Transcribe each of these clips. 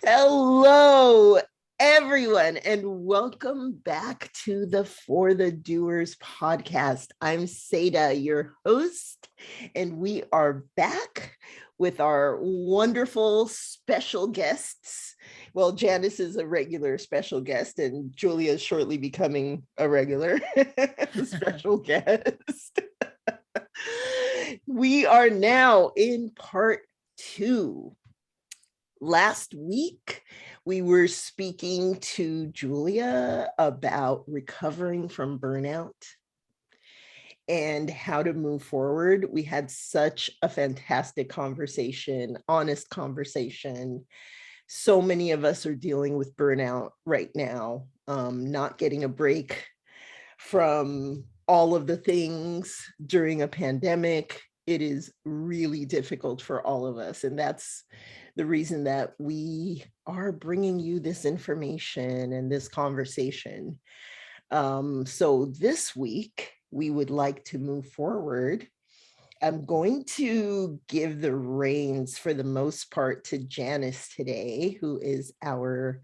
Hello, everyone, and welcome back to the For the Doers podcast. I'm Seda, your host, and we are back with our wonderful special guests. Well, Janis is a regular special guest, and Julia is shortly becoming a regular special guest. We are now in part 2. Last week, we were speaking to Julia about recovering from burnout and how to move forward. We had such a fantastic conversation, honest conversation. So many of us are dealing with burnout right now, not getting a break from all of the things during a pandemic. It is really difficult for all of us. And that's the reason that we are bringing you this information and this conversation. So this week, we would like to move forward. I'm going to give the reins for the most part to Janis today, who is our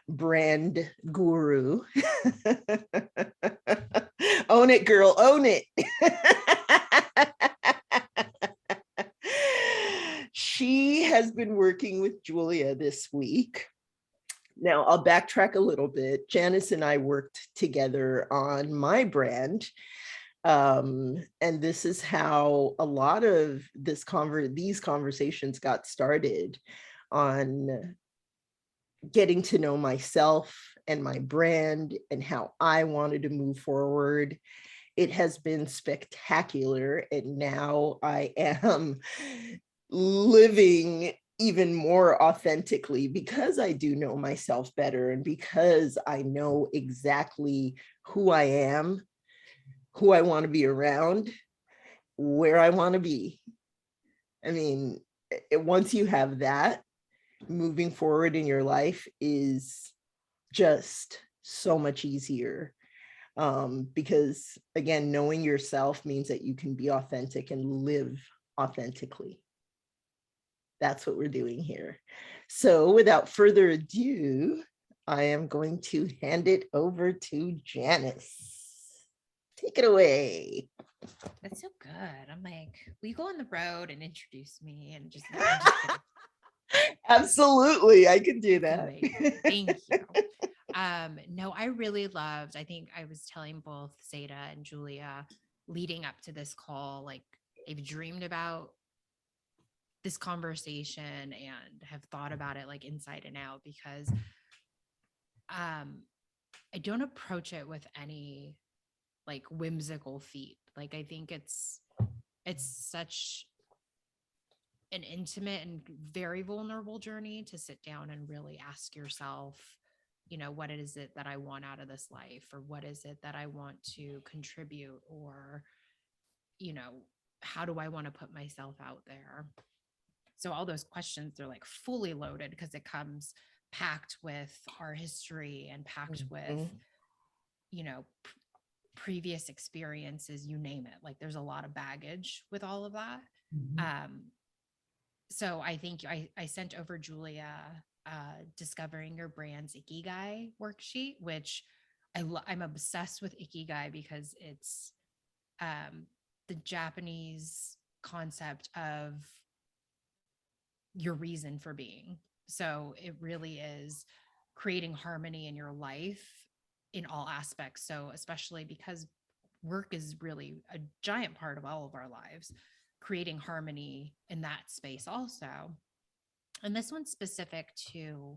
brand guru. Own it, girl, own it. She has been working with Julia this week. Now, I'll backtrack a little bit. Janis and I worked together on my brand. And this is how a lot of these conversations got started, on getting to know myself and my brand and how I wanted to move forward. It has been spectacular. And now I am living even more authentically because I do know myself better, and because I know exactly who I am, who I want to be around, where I want to be. I mean, once you have that, moving forward in your life is just so much easier. Because again, knowing yourself means that you can be authentic and live authentically. That's what we're doing here. So without further ado, I am going to hand it over to Janis. Take it away. That's so good. I'm like, will you go on the road and introduce me and just Absolutely, I can do That's that. amazing. Thank you. No, I really loved, I think I was telling both Zeta and Julia leading up to this call, like they've dreamed about this conversation and have thought about it like inside and out, because I don't approach it with any like whimsical feet. Like I think it's such an intimate and very vulnerable journey to sit down and really ask yourself, what is it that I want out of this life, or what is it that I want to contribute, or, how do I want to put myself out there? So all those questions, they're like fully loaded because it comes packed with our history and packed with, you know, previous experiences, you name it. Like there's a lot of baggage with all of that. So I think I sent over Julia Discovering Your Brand's Ikigai worksheet, which I'm obsessed with Ikigai because it's the Japanese concept of your reason for being. So it really is creating harmony in your life in all aspects. So especially because work is really a giant part of all of our lives, creating harmony in that space also. And this one's specific to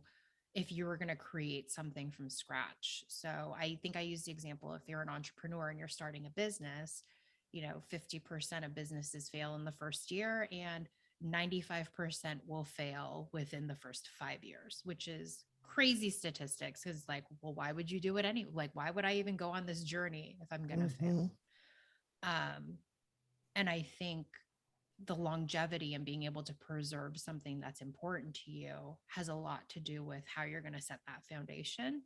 if you were going to create something from scratch. So I think I used the example, if you're an entrepreneur and you're starting a business, 50% of businesses fail in the first year and 95% will fail within the first 5 years, which is crazy statistics. Because like, well, why would you do it like, why would I even go on this journey if I'm going to fail? And I think the longevity and being able to preserve something that's important to you has a lot to do with how you're going to set that foundation.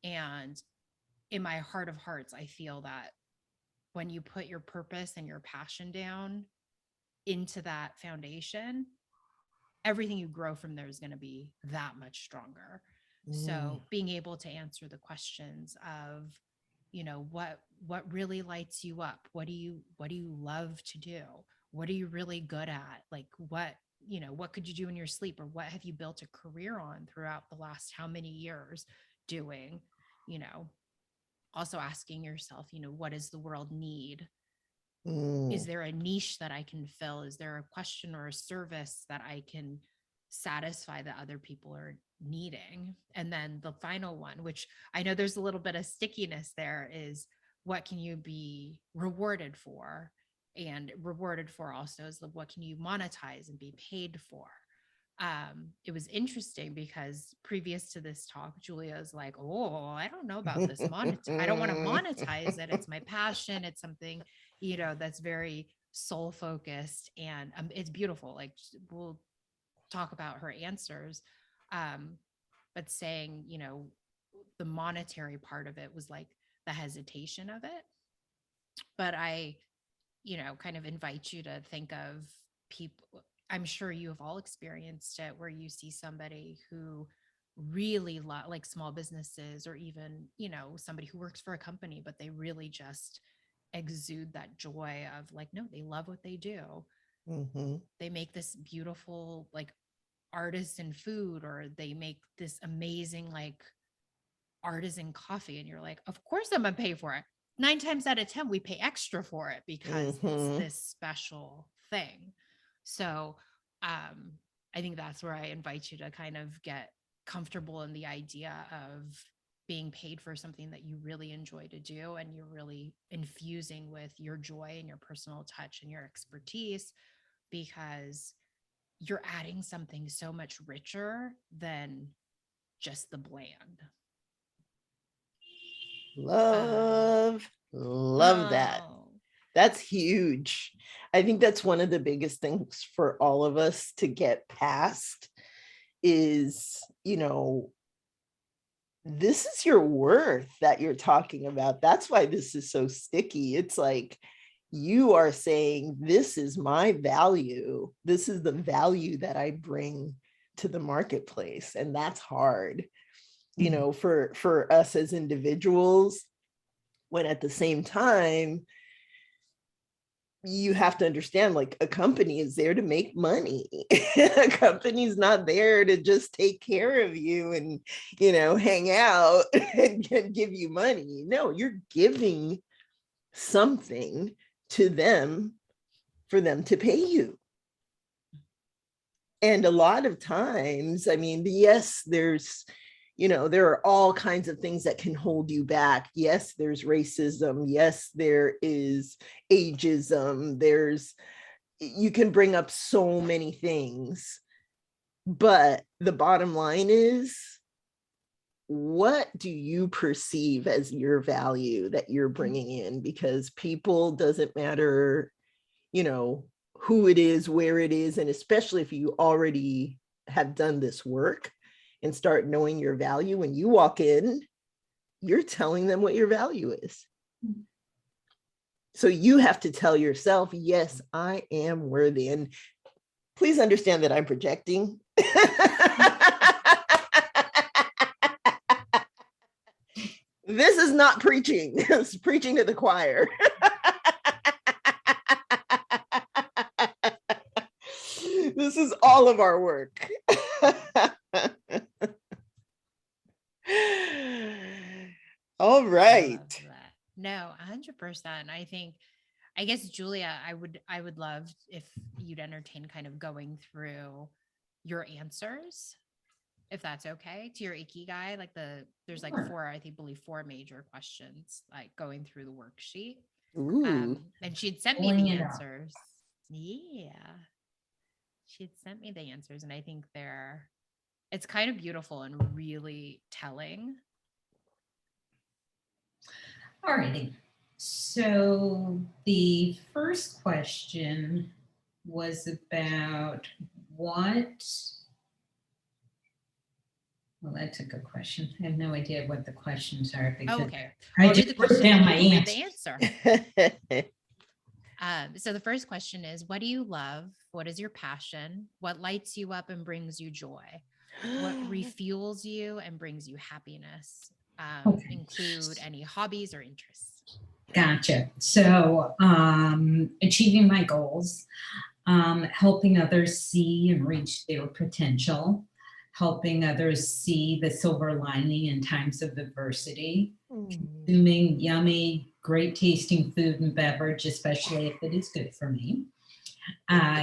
And in my heart of hearts, I feel that when you put your purpose and your passion down into that foundation, everything you grow from there is going to be that much stronger. So being able to answer the questions of, what really lights you up? What do you love to do? What are you really good at? Like what could you do in your sleep, or what have you built a career on throughout the last how many years doing, also asking yourself, what does the world need? Is there a niche that I can fill? Is there a question or a service that I can satisfy that other people are needing? And then the final one, which I know there's a little bit of stickiness there, is what can you be rewarded for? And rewarded for also is what can you monetize and be paid for? It was interesting because previous to this talk, Julia is like, oh, I don't know about this I don't want to monetize it. It's my passion. It's something, that's very soul focused, and it's beautiful. Like, we'll talk about her answers. But saying, the monetary part of it was like the hesitation of it. But I, kind of invite you to think of people. I'm sure you have all experienced it, where you see somebody who really like small businesses, or even, somebody who works for a company, but they really just exude that joy of like, no, they love what they do. They make this beautiful, like, artisan food, or they make this amazing, like, artisan coffee. And you're like, of course I'm gonna pay for it. 9 times out of 10, we pay extra for it because it's this special thing. So I think that's where I invite you to kind of get comfortable in the idea of being paid for something that you really enjoy to do, and you're really infusing with your joy and your personal touch and your expertise, because you're adding something so much richer than just the bland. Love that. That's huge. I think that's one of the biggest things for all of us to get past is, this is your worth that you're talking about. That's why this is so sticky. It's like, you are saying, this is my value. This is the value that I bring to the marketplace. And that's hard, for us as individuals, when at the same time, you have to understand, like, a company is there to make money. A company's not there to just take care of you and, hang out and give you money. No, you're giving something to them for them to pay you. And a lot of times, I mean, yes, there's, there are all kinds of things that can hold you back. Yes, there's racism. Yes, there is ageism. You can bring up so many things. But the bottom line is, what do you perceive as your value that you're bringing in? Because people, doesn't matter, who it is, where it is, and especially if you already have done this work and start knowing your value, when you walk in, you're telling them what your value is. So you have to tell yourself, yes, I am worthy. And please understand that I'm projecting. This is not preaching. It's preaching to the choir. This is all of our work. All right. No, 100%. I guess, Julia, I would love if you'd entertain kind of going through your answers, if that's okay, to your Ikigai. Like, there's like four major questions, like going through the worksheet. And she'd sent me the answers. Yeah. She'd sent me the answers, and I think it's kind of beautiful and really telling. All righty. So the first question was about what. Well, that's a good question. I have no idea what the questions are because okay. I just put down my answer. So the first question is, what do you love? What is your passion? What lights you up and brings you joy? What refuels you and brings you happiness? Okay. Include any hobbies or interests. Gotcha. So achieving my goals, helping others see and reach their potential, helping others see the silver lining in times of adversity, consuming yummy, great tasting food and beverage, especially if it is good for me,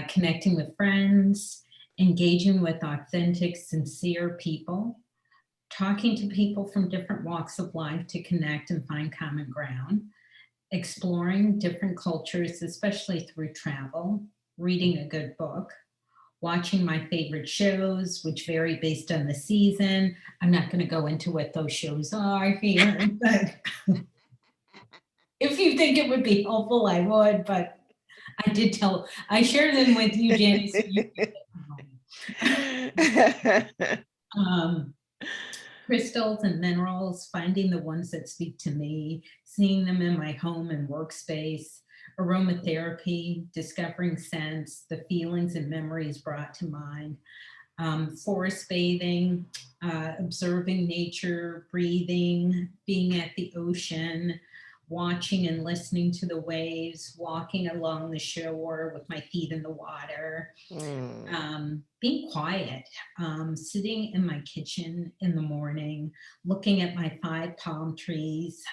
connecting with friends, engaging with authentic, sincere people, talking to people from different walks of life to connect and find common ground, exploring different cultures, especially through travel, reading a good book, watching my favorite shows, which vary based on the season. I'm not going to go into what those shows are here, but if you think it would be helpful, I would, but I share them with you, Janis. Crystals and minerals, finding the ones that speak to me, seeing them in my home and workspace, aromatherapy, discovering scents, the feelings and memories brought to mind, forest bathing, observing nature, breathing, being at the ocean, watching and listening to the waves, walking along the shore with my feet in the water, being quiet, sitting in my kitchen in the morning, looking at my 5 palm trees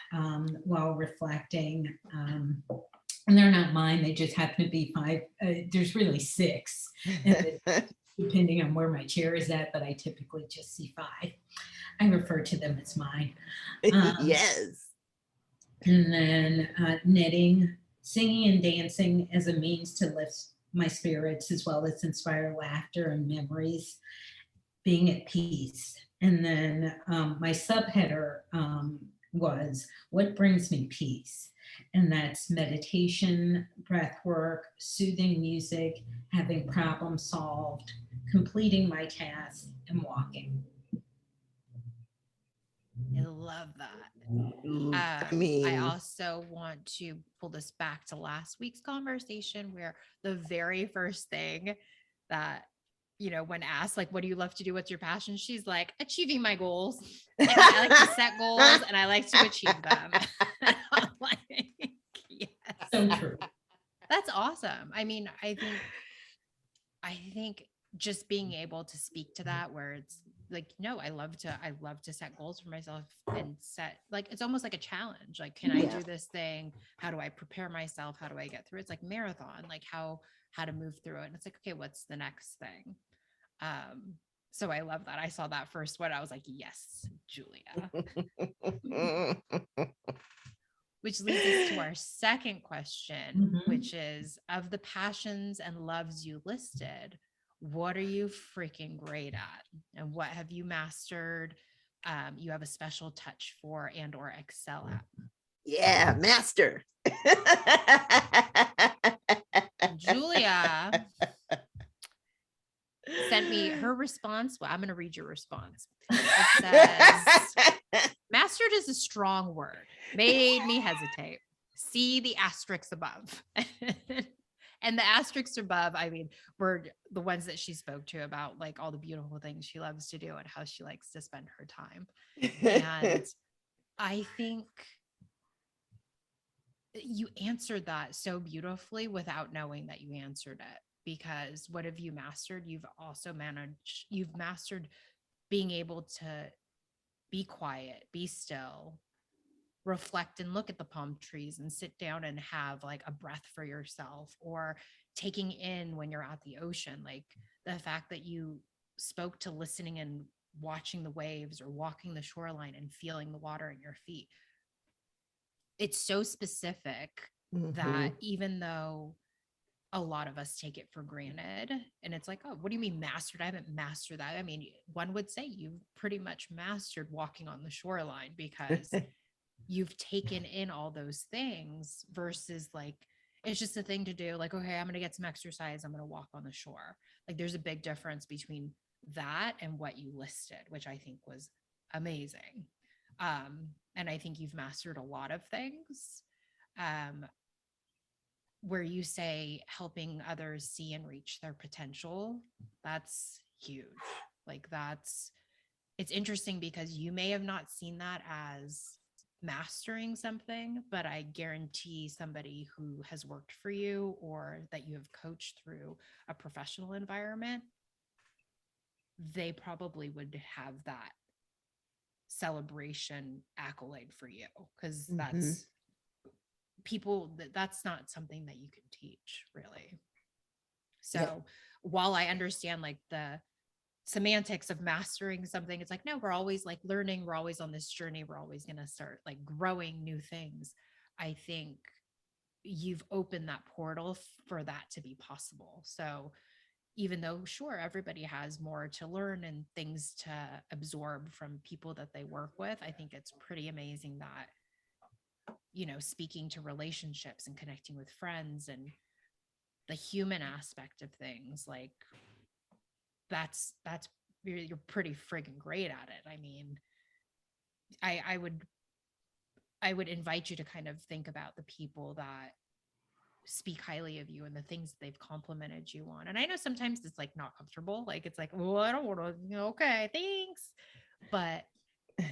while reflecting. And they're not mine, they just happen to be 5. There's really 6, depending on where my chair is at, but I typically just see 5. I refer to them as mine. Yes. And then knitting, singing and dancing as a means to lift my spirits as well as inspire laughter and memories, being at peace. And then my subheader was, what brings me peace? And that's meditation, breath work, soothing music, having problems solved, completing my tasks, and walking. I love that. I also want to pull this back to last week's conversation where the very first thing that, when asked, like, what do you love to do? What's your passion? She's like, achieving my goals. Like, I like to set goals and I like to achieve them. I'm like, yes. So true. That's awesome. I mean, I think just being able to speak to that where it's like, no, I love to set goals for myself and set, like, it's almost like a challenge. Like, can I do this thing? How do I prepare myself? How do I get through it? It's like marathon, like how to move through it. And it's like, okay, what's the next thing? So I love that. I saw that first one. I was like, yes, Julia. Which leads us to our second question, which is, of the passions and loves you listed, what are you freaking great at? And what have you mastered? You have a special touch for and or excel at? Yeah, master. Julia sent me her response. Well, I'm going to read your response. It says, mastered is a strong word. Made me hesitate. See the asterisks above. And the asterisks above, I mean, were the ones that she spoke to about, like, all the beautiful things she loves to do and how she likes to spend her time. And I think you answered that so beautifully without knowing that you answered it. Because what have you mastered? You've mastered being able to be quiet, be still, reflect and look at the palm trees and sit down and have like a breath for yourself, or taking in when you're at the ocean, like the fact that you spoke to listening and watching the waves or walking the shoreline and feeling the water in your feet. It's so specific that even though a lot of us take it for granted and it's like, oh, what do you mean mastered? I haven't mastered that. I mean, one would say you've pretty much mastered walking on the shoreline because you've taken in all those things versus like, it's just a thing to do. Like, okay, I'm going to get some exercise. I'm going to walk on the shore. Like, there's a big difference between that and what you listed, which I think was amazing. And I think you've mastered a lot of things. where you say helping others see and reach their potential, that's huge. Like it's interesting because you may have not seen that as mastering something, but I guarantee somebody who has worked for you or that you have coached through a professional environment, they probably would have that celebration accolade for you, because that's people that's not something that you can teach, really. So while I understand like the semantics of mastering something, it's like, no, we're always like learning, we're always on this journey, we're always going to start like growing new things. I think you've opened that portal for that to be possible. So even though, sure, everybody has more to learn and things to absorb from people that they work with, I think it's pretty amazing that, speaking to relationships and connecting with friends and the human aspect of things, like that's you're pretty friggin' great at it. I mean, I would invite you to kind of think about the people that speak highly of you and the things that they've complimented you on. And I know sometimes it's like not comfortable. Like it's like, well, I don't want to, okay, thanks. But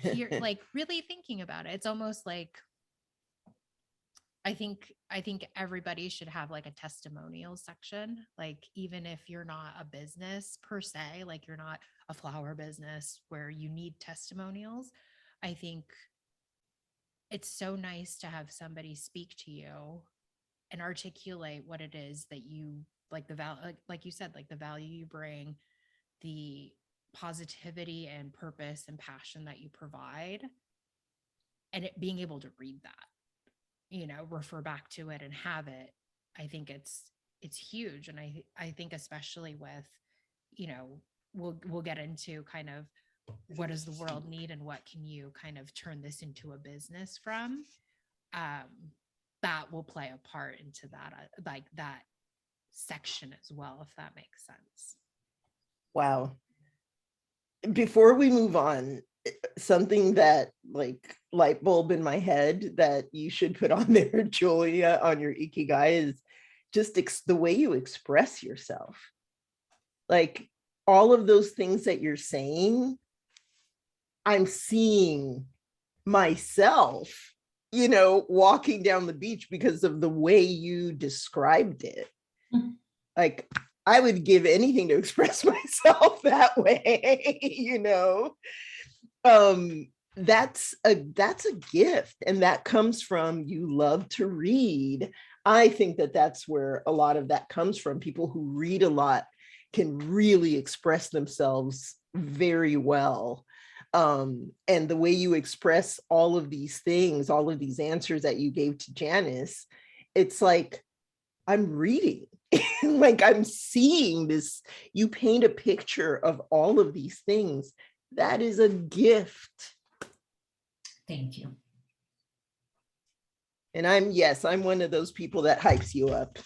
here, like really thinking about it, it's almost like I think everybody should have like a testimonial section. Like even if you're not a business per se, like you're not a flower business where you need testimonials, I think it's so nice to have somebody speak to you and articulate what it is that you like, the value, like you said, like the value you bring, the positivity and purpose and passion that you provide, and it being able to read that, refer back to it and have it. I think it's huge. And I think especially with, we'll get into kind of what does the world need and what can you kind of turn this into a business from, that will play a part into that, like that section as well, if that makes sense. Wow. Before we move on, something that like light bulb in my head that you should put on there, Julia, on your Ikigai is just the way you express yourself. Like all of those things that you're saying, I'm seeing myself, walking down the beach because of the way you described it. Like I would give anything to express myself that way, that's a gift, and that comes from you love to read. I think that's where a lot of that comes from. People who read a lot can really express themselves very well. And the way you express all of these things, all of these answers that you gave to Janis, it's like I'm reading. Like I'm seeing this, you paint a picture of all of these things. That is a gift. Thank you. And I'm one of those people that hypes you up.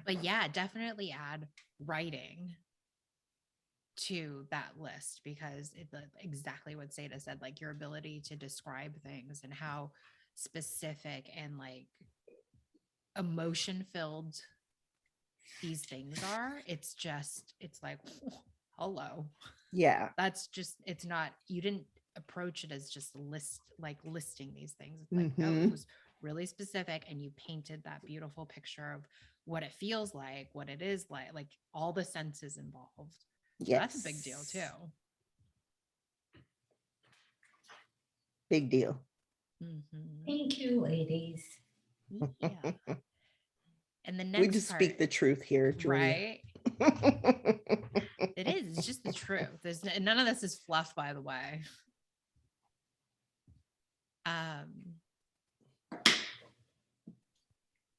But yeah, definitely add writing to that list, because it's exactly what Seda said, like your ability to describe things and how specific and like emotion filled these things are. It's like, hello. Yeah. That's just, it's not, you didn't approach it as just listing these things. It's like, no, it was really specific, and you painted that beautiful picture of what it feels like, what it is like all the senses involved. So that's a big deal too. Big deal. Thank you, ladies. Yeah. And the next we just part, speak the truth here, Julia. right? It is. It's just the truth. There's none of this is fluff, by the way.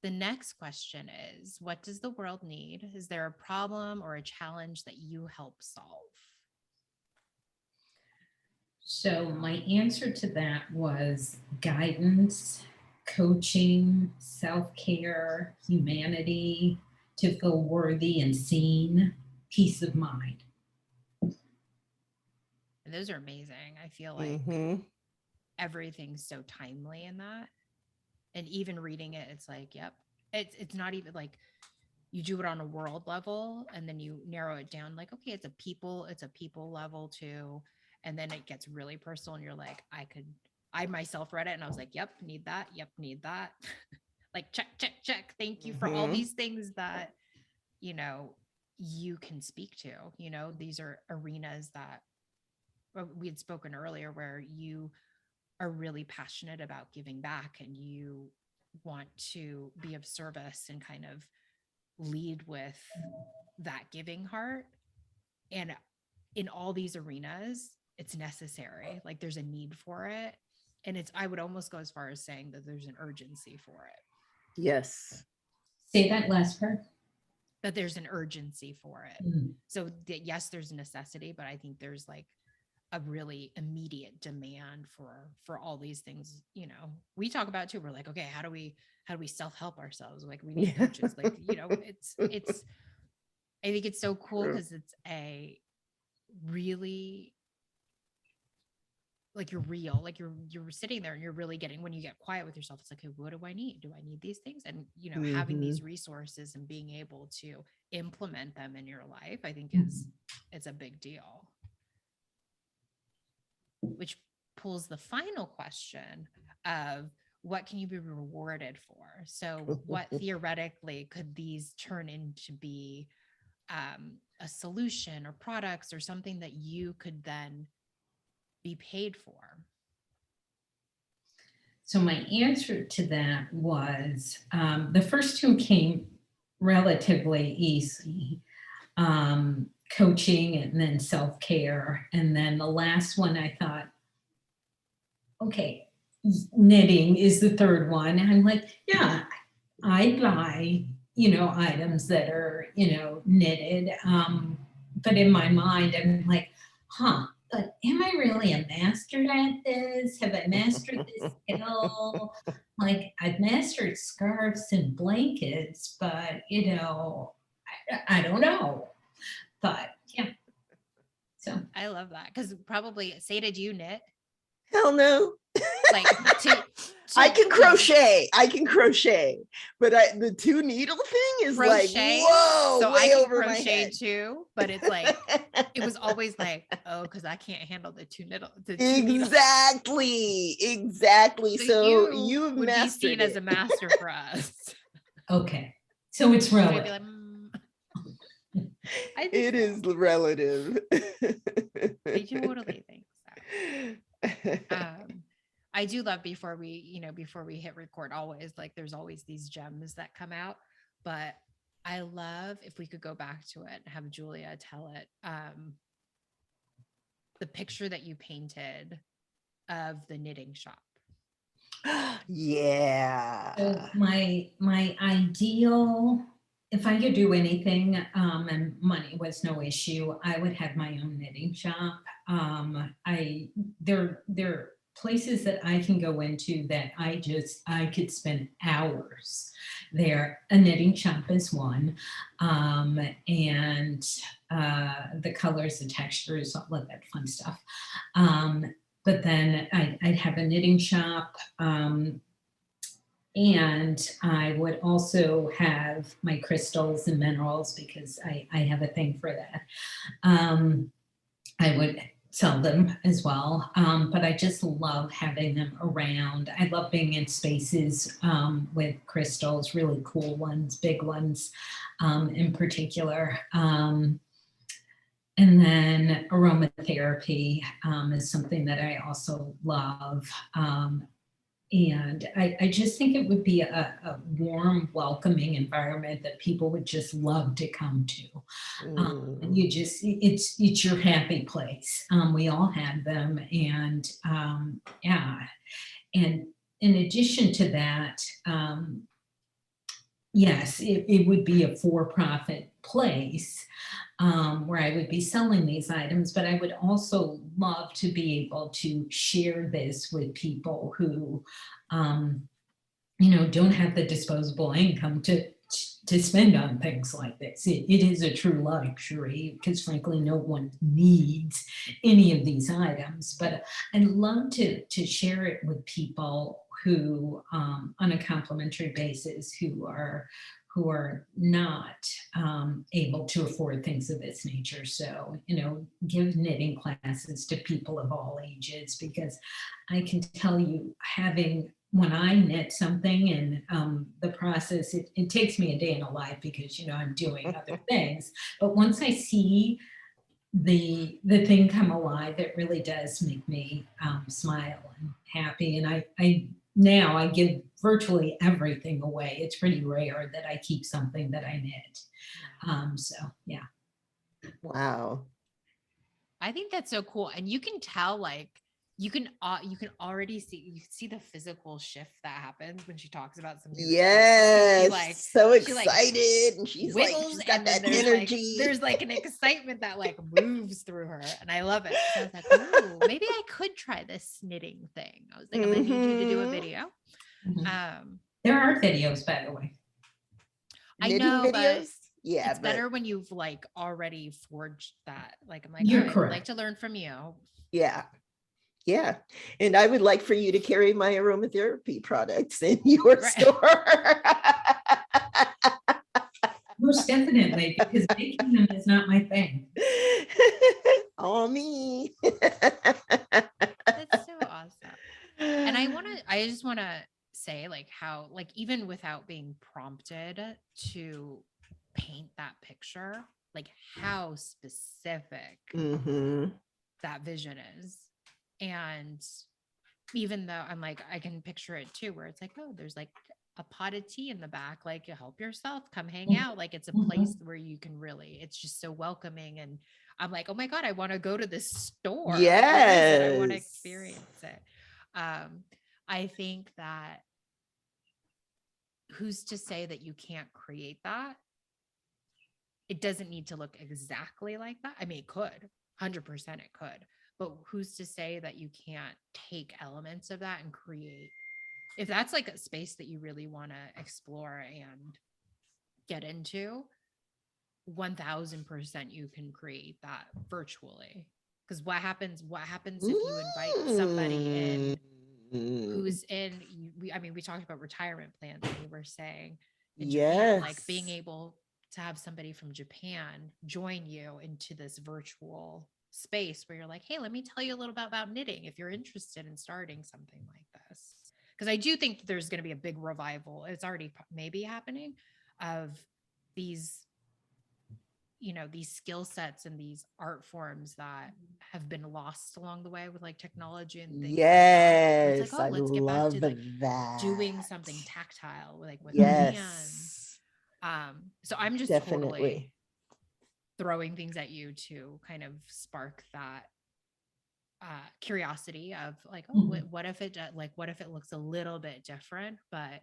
The next question is, what does the world need? Is there a problem or a challenge that you help solve? So my answer to that was guidance, coaching, self-care, humanity, to feel worthy and seen, peace of mind. And those are amazing. I feel like everything's so timely in that. And even reading it, it's like, yep, it's not even like you do it on a world level and then you narrow it down like, okay, it's a people level too. And then it gets really personal and you're like, I myself read it and I was like, yep, need that. Yep, need that. Like check. Thank you for all these things that, you know, you can speak to. You know, these are arenas that we had spoken earlier where you are really passionate about giving back and you want to be of service and kind of lead with that giving heart. And in all these arenas, it's necessary. Like there's a need for it. And I would almost go as far as saying that there's an urgency for it. Yes. Say that last part. That there's an urgency for it. Mm. So that, yes, there's a necessity, but I think there's like a really immediate demand for all these things. You know, we talk about too. We're like, okay, how do we self-help ourselves? Like we need coaches. Like, you know, it's I think it's so cool because it's a really like you're real, like you're sitting there and you're really getting, when you get quiet with yourself, it's like, okay, what do I need? Do I need these things? And, you know, having these resources and being able to implement them in your life, I think it's a big deal. Which pulls the final question of what can you be rewarded for? So what theoretically could these turn into be a solution or products or something that you could then be paid for? So my answer to that was the first two came relatively easy. Coaching and then self-care. And then the last one I thought, okay, knitting is the third one. And I'm like, yeah, I buy, you know, items that are, you know, knitted. But in my mind, I'm like, but am I really a master at this? Have I mastered this skill? Like I've mastered scarves and blankets, but you know, I don't know. But yeah. So I love that because probably Seda, do you knit? Hell no. Like I can crochet, but the two needle thing is crochet, like, whoa, so way I can over my crochet head. too, but it's like it was always like, oh, because I can't handle the two needles. Exactly. So you've would be seen mastered as a master for us. okay, so it's So I'd be relative. like, I think it is relative. I totally think so. I do love before we hit record, always like there's always these gems that come out, but I love if we could go back to it and have Julia tell it. The picture that you painted of the knitting shop. Yeah. So my ideal, if I could do anything and money was no issue, I would have my own knitting shop. There are places that I can go into that I could spend hours there. A knitting shop is one, and the colors, the textures, all of that fun stuff. But then I'd have a knitting shop. And I would also have my crystals and minerals because I have a thing for that. I would sell them as well, but I just love having them around. I love being in spaces with crystals, really cool ones, big ones in particular. And then aromatherapy is something that I also love. And I just think it would be a warm, welcoming environment that people would just love to come to. It's your happy place. We all have them. And yeah. And in addition to that, yes, it would be a for-profit place where I would be selling these items, but I would also love to be able to share this with people who, don't have the disposable income to to spend on things like this. It is a true luxury because frankly, no one needs any of these items, but I'd love to share it with people who, on a complimentary basis, who are not able to afford things of this nature. So, give knitting classes to people of all ages, because I can tell you, when I knit something and the process, it takes me a day in a life because, I'm doing other things. But once I see the thing come alive, it really does make me smile and happy. And I now I give virtually everything away. It's pretty rare that I keep something that I knit. So yeah. Wow. I think that's so cool. And you can tell, like, you can already see the physical shift that happens when she talks about something. Yes, so she, excited, and she's wiggles, she's got and then that there's energy. there's an excitement that moves through her, and I love it. So I was like, ooh, maybe I could try this knitting thing. I was like, I'm gonna need you to do a video. There are videos, by the way. I know, videos? But yeah, it's better when you've already forged that. I'm like, you're right, correct. I'd like to learn from you. Yeah. And I would like for you to carry my aromatherapy products in your store. Most definitely, because making them is not my thing. All me. That's so awesome. And I just want to say how, even without being prompted to paint that picture, how specific that vision is. And even though I'm I can picture it too, where it's oh, there's a pot of tea in the back, you help yourself, come hang out. It's a place where you can really, it's just so welcoming. And I'm oh my God, I want to go to this store. Yes. I want to experience it. I think that who's to say that you can't create that? It doesn't need to look exactly like that. I mean, it could, 100% it could. But who's to say that you can't take elements of that and create? If that's a space that you really want to explore and get into, 1000% you can create that virtually. Because what happens if you invite somebody in who's we talked about retirement plans, and we were saying in Japan, being able to have somebody from Japan join you into this virtual space where you're hey, let me tell you a little bit about knitting if you're interested in starting something like this. Because I do think there's going to be a big revival. It's already maybe happening of these, these skill sets and these art forms that have been lost along the way with technology and things. Yes, like that. Let's get back to that. Doing something tactile with our hands. So I'm just totally throwing things at you to kind of spark that curiosity of what if it looks a little bit different, but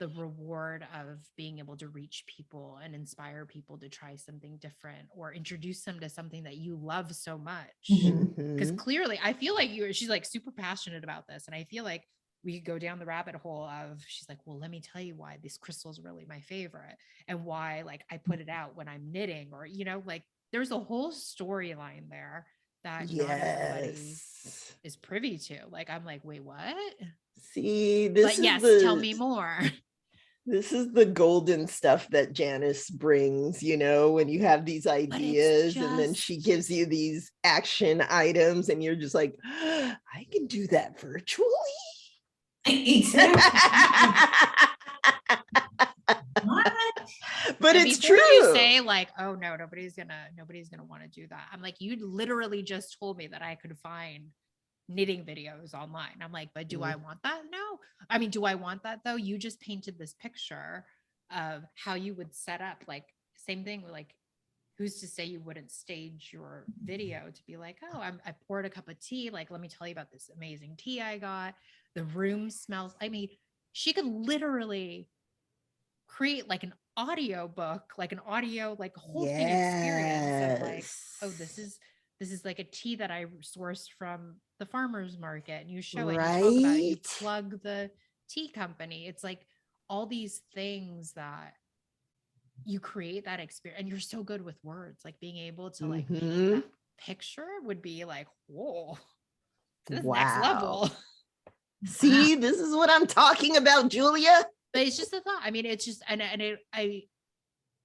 the reward of being able to reach people and inspire people to try something different or introduce them to something that you love so much. Because clearly I feel she's super passionate about this, and I feel we could go down the rabbit hole of, she's well, let me tell you why this crystal is really my favorite, and why I put it out when I'm knitting, or there's a whole storyline there that not everybody is privy to. I'm wait, what? See, tell me more. This is the golden stuff that Janis brings, when you have these ideas and then she gives you these action items and you're just I can do that virtually. Exactly. What? But and it's before true. You say oh no, nobody's gonna want to do that. I'm you literally just told me that I could find knitting videos online. I'm but do I want that? No. I mean, do I want that though? You just painted this picture of how you would set up, same thing with who's to say you wouldn't stage your video to be oh, I poured a cup of tea. Let me tell you about this amazing tea I got. The room smells. I mean, she could literally create an audio book, an audio, whole thing experience of oh, this is a tea that I sourced from the farmer's market, and you show it, you talk about it, you plug the tea company. It's all these things that you create that experience, and you're so good with words, like being able to like paint that picture would be like, whoa, this is next level. See, this is what I'm talking about, Julia. But it's just a thought. I mean, it's just,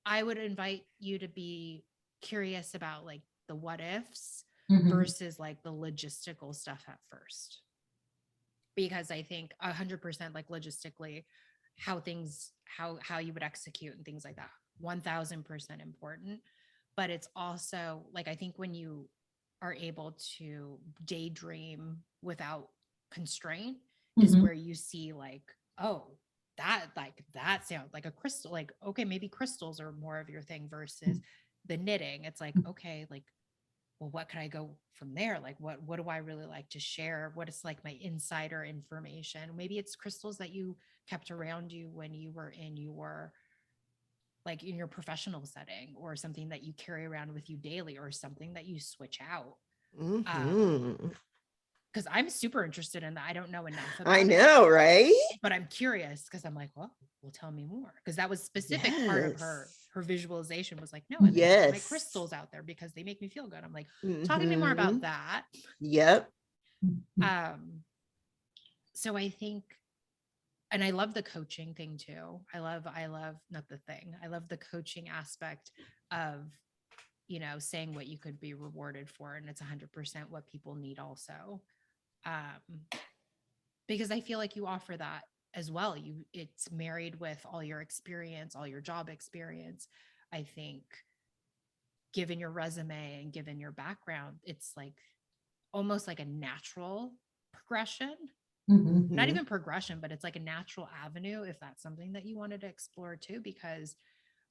I would invite you to be curious about like the what ifs versus like the logistical stuff at first. Because I think 100% like logistically, how you would execute and things like that, 1000% important. But it's also like, I think when you are able to daydream without constraint is where you see like, oh, that sounds like a crystal, like, okay, maybe crystals are more of your thing versus the knitting. It's like, okay, like, well, what could I go from there? Like, what do I really like to share? What is like my insider information? Maybe it's crystals that you kept around you when you were in your professional setting, or something that you carry around with you daily, or something that you switch out. Because I'm super interested in that. I don't know enough about I know, right? But I'm curious because I'm like, well, tell me more. Because that was specific part of her visualization was like, no, and there's my crystals out there because they make me feel good. I'm like, talk to me more about that. Yep. So I think, and I love the coaching thing too. I love not the thing. I love the coaching aspect of, you know, saying what you could be rewarded for. And it's 100% what people need also. Because I feel like you offer that as well. It's married with all your experience, all your job experience. I think given your resume and given your background, it's like almost like a natural progression. Not even progression, but it's like a natural avenue if that's something that you wanted to explore too, because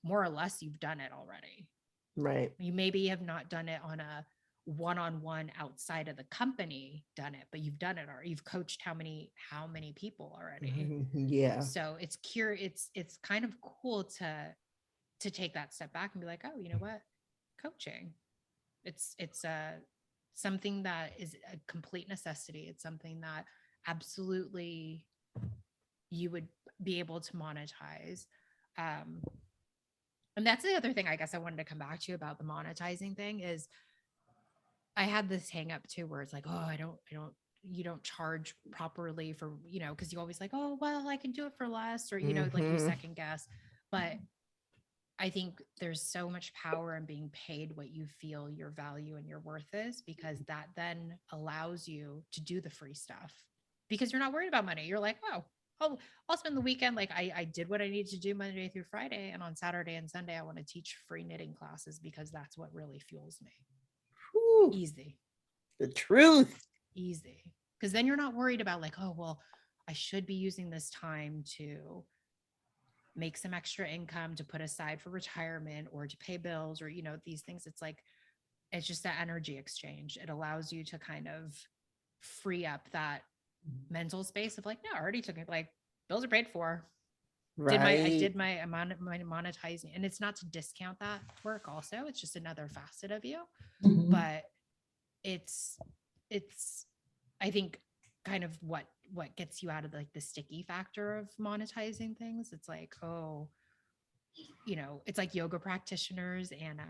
more or less you've done it already. Right. You maybe have not done it on a one-on-one outside of the company done it, but you've done it, or you've coached how many people already. Yeah. So it's it's kind of cool to take that step back and be like, oh, you know what? Coaching. It's something that is a complete necessity. It's something that absolutely you would be able to monetize. And that's the other thing I guess I wanted to come back to you about the monetizing thing is I had this hang up too, where it's like, oh, you don't charge properly for, you know, cause you always like, oh, well, I can do it for less, or, you know, like you second guess. But I think there's so much power in being paid what you feel your value and your worth is, because that then allows you to do the free stuff because you're not worried about money. You're like, oh, I'll spend the weekend. Like I did what I needed to do Monday through Friday. And on Saturday and Sunday, I want to teach free knitting classes because that's what really fuels me. Whew. Easy. The truth. Easy. Because then you're not worried about like, oh, well, I should be using this time to make some extra income to put aside for retirement or to pay bills or, you know, these things. It's like, it's just that energy exchange. It allows you to kind of free up that mental space of like, no, I already took it. Like bills are paid for. Right. I did my monetizing, and it's not to discount that work also. It's just another facet of you. But it's I think kind of what gets you out of like the sticky factor of monetizing things. It's like, oh, you know, it's like yoga practitioners and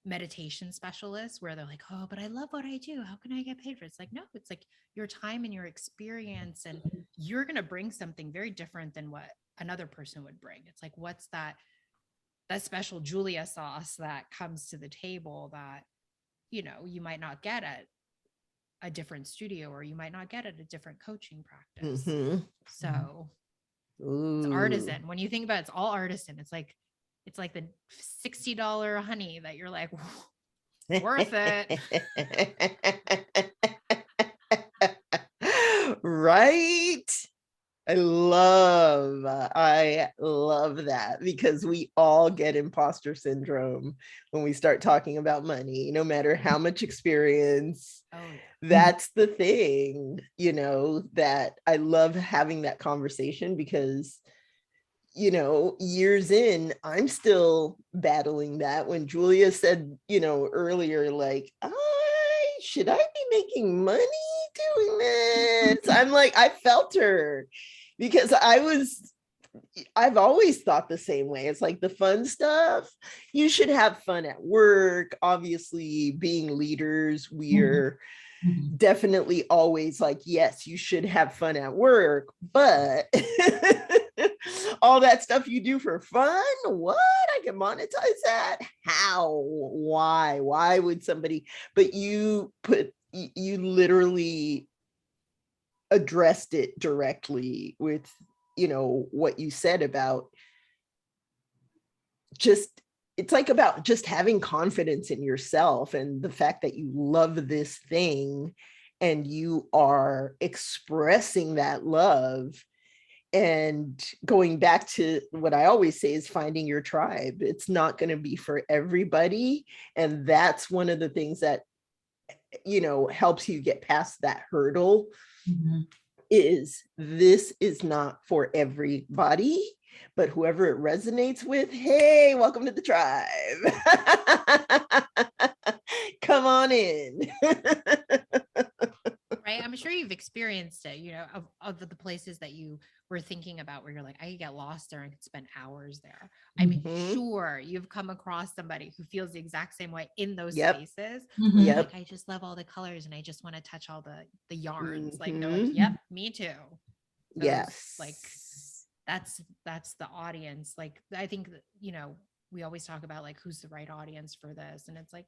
meditation specialists where they're like, oh, but I love what I do. How can I get paid for it? It's like, no, it's like your time and your experience, and you're going to bring something very different than what another person would bring. It's like, what's that special Julia sauce that comes to the table that, you know, you might not get at a different studio, or you might not get at a different coaching practice. So it's artisan. When you think about it, it's all artisan. It's like the $60 honey that you're like, worth it. Right. I love that, because we all get imposter syndrome when we start talking about money, no matter how much experience. Oh, yeah. That's the thing, you know, that I love having that conversation, because, you know, years in, I'm still battling that. When Julia said, you know, earlier, like, should I be making money doing this? I'm like, I felt her. because I've always thought the same way. It's like the fun stuff, you should have fun at work. Obviously, being leaders, we're definitely always like, yes, you should have fun at work, but all that stuff you do for fun, what? I can monetize that? How? Why would somebody? But you literally addressed it directly with, what you said about it's like about just having confidence in yourself and the fact that you love this thing and you are expressing that love. And going back to what I always say is finding your tribe. It's not going to be for everybody. And that's one of the things that, helps you get past that hurdle. Is this is not for everybody, but whoever it resonates with, hey, welcome to the tribe. Come on in. Right. I'm sure you've experienced it, of the places that you were thinking about where you're like, I could get lost there and could spend hours there. I'm sure you've come across somebody who feels the exact same way in those spaces. Like, I just love all the colors and I just want to touch all the yarns. Like, they're like, yep, me too. So yes. Like, that's the audience. Like, I think that, we always talk about like, who's the right audience for this. And it's like,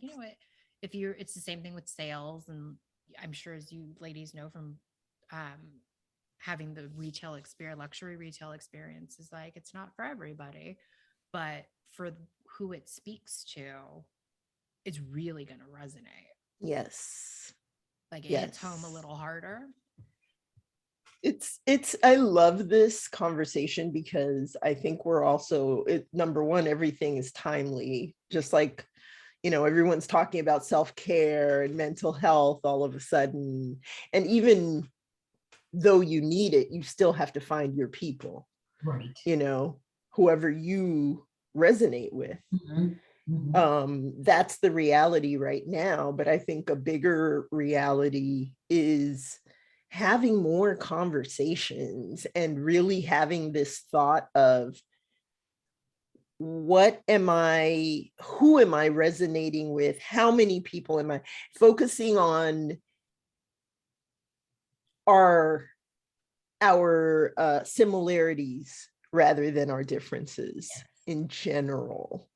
it's the same thing with sales. And I'm sure, as you ladies know from having the luxury retail experience, is like, it's not for everybody, but for who it speaks to, it's really going to resonate. Yes. Like, it hits home a little harder. I love this conversation because I think we're also, number one, everything is timely, just like, everyone's talking about self-care and mental health all of a sudden. And even though you need it, you still have to find your people, right? Whoever you resonate with. That's the reality right now. But I think a bigger reality is having more conversations and really having this thought of, who am I resonating with? How many people am I focusing on? Our similarities rather than our differences in general.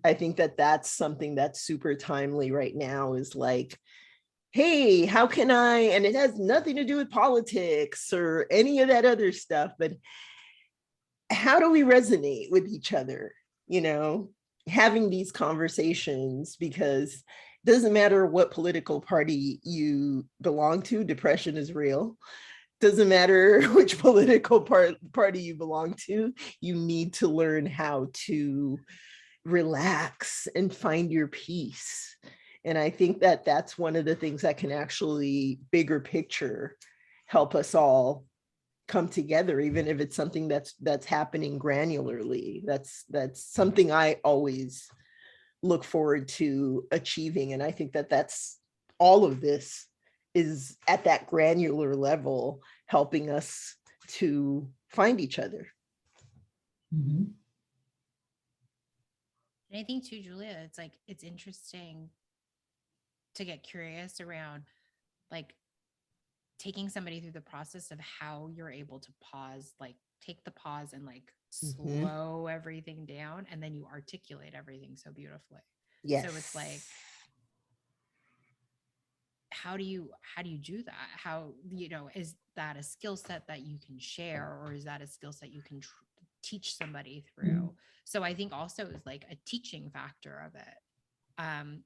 I think that's something that's super timely right now, is like, hey, how can I, and it has nothing to do with politics or any of that other stuff, but how do we resonate with each other? Having these conversations, because it doesn't matter what political party you belong to, depression is real. Doesn't matter which political party you belong to, you need to learn how to relax and find your peace. And I think that that's one of the things that can actually, bigger picture, help us all come together, even if it's something that's happening granularly. That's something I always look forward to achieving. And I think that's all of this is at that granular level, helping us to find each other. And I think too, Julia, it's like, it's interesting to get curious around, like, taking somebody through the process of how you're able to pause, like take the pause and like slow everything down, and then you articulate everything so beautifully. Yes. So it's like, how do you do that? How, is that a skill set that you can share, or is that a skill set you can teach somebody through? So I think also is like a teaching factor of it.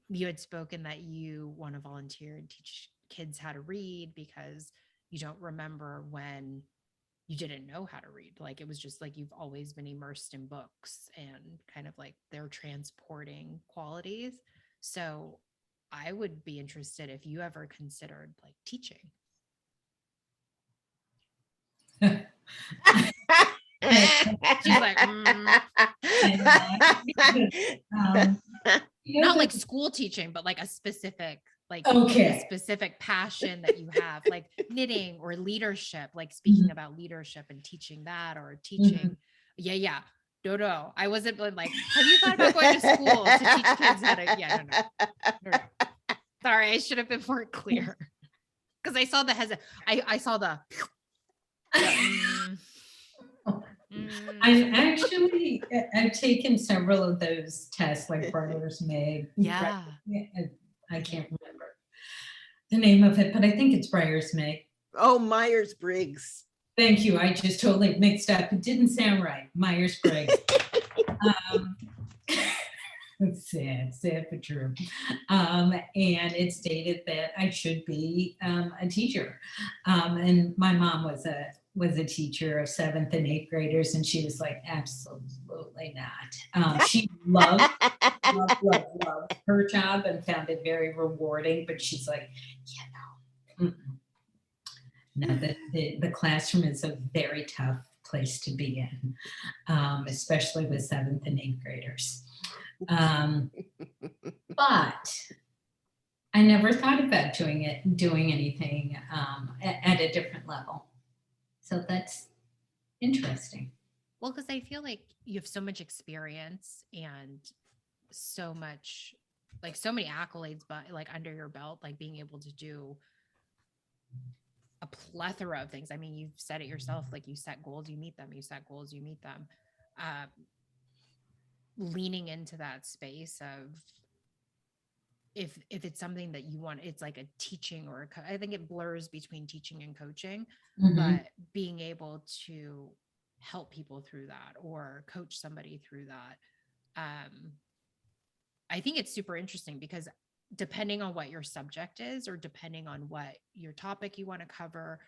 You had spoken that you want to volunteer and teach kids how to read because you don't remember when you didn't know how to read. Like, it was just like, you've always been immersed in books and kind of like their transporting qualities. So I would be interested if you ever considered like teaching. She's like, not like school teaching, but like a specific like the Okay. specific passion that you have, like knitting or leadership, like speaking Mhm. about leadership and teaching that, or Mhm. teaching. Yeah. No. I wasn't like, have you thought about going to school to teach kids how to, no. Sorry, I should have been more clear. Because I saw the I saw the I've taken several of those tests, like Brighters Meg. Yeah. I can't remember the name of it, but I think it's Brighters Meg. Oh, Myers-Briggs. Thank you. I just totally mixed up. It didn't sound right. Myers-Briggs. Sad but true. And it stated that I should be a teacher. And my mom was a teacher of 7th and 8th graders, and she was like, absolutely not. She loved her job and found it very rewarding, but she's like, no, the classroom is a very tough place to be in, especially with 7th and 8th graders. But I never thought about doing anything at a different level. So that's interesting. Well, because I feel like you have so much experience and so much, like so many accolades, but like under your belt, like being able to do a plethora of things. I mean, you've said it yourself, like you set goals, you meet them, you set goals, you meet them. Leaning into that space of if it's something that you want, it's like a teaching or I think it blurs between teaching and coaching, but being able to help people through that or coach somebody through that. I think it's super interesting because depending on what your subject is, or depending on what your topic you want to cover,